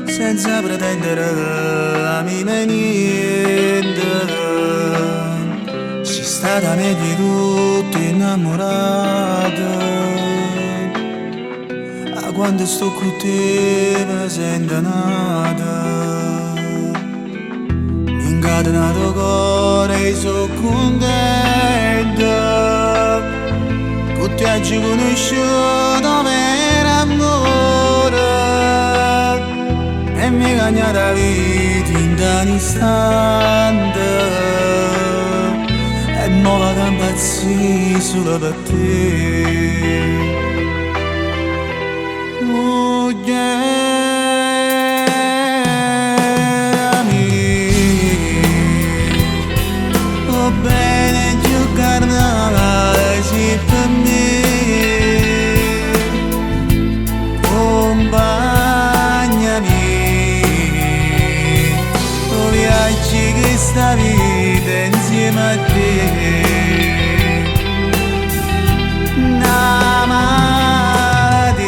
senza pretendere a mi niente. Si sta da me di tutto innamorato, a quando sto con te mi sento nata. Mi incatenato cuore e sono contento, che ti hagi conosciuto per amore e mi cagna la vita in un istante. E mo vado a impazzire solo per te. Oh yeah, oh bene giocare sì per me. Questa vita insieme a te, una malattia,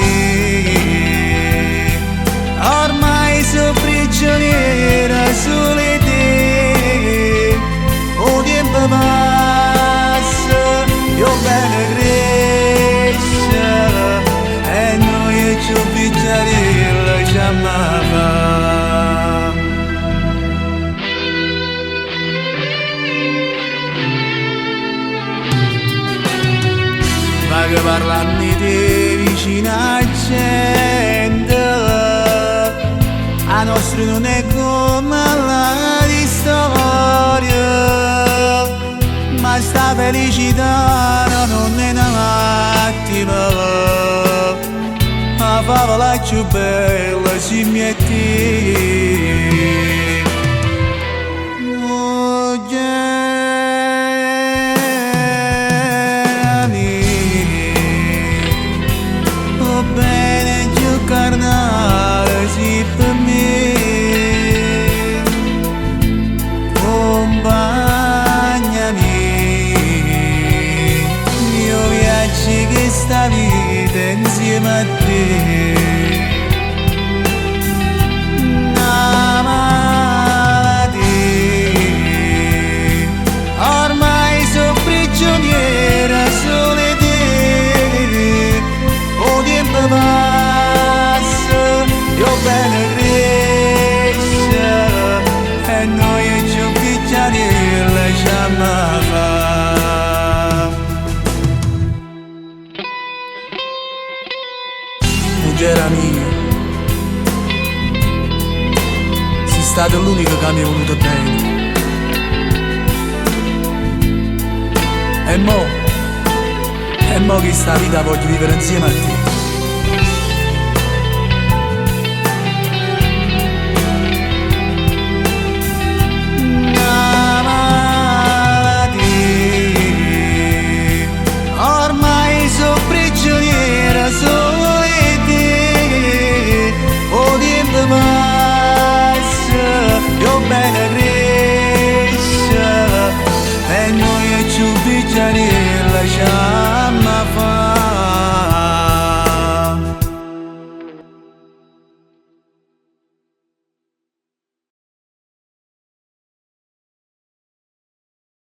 ormai sono prigioniera solo di te. O tempo passa, io bene cresce e noi ci pigliamo lasciamo fare. Che parlando di vicino a gente, a nostro non è come la di storia, ma sta felicità non è una attimo, la favola più bella si mette. Sì per me, accompagnami, io viaggi questa vita insieme a te. Una malattia, ormai sono prigioniera solo di te. O tempo passa, io bene cresce e noi ci picchiamo e lasciamo fare. Muggera mia, sei stata l'unica che mi è voluta bene. E mo che sta vita voglio vivere insieme a te.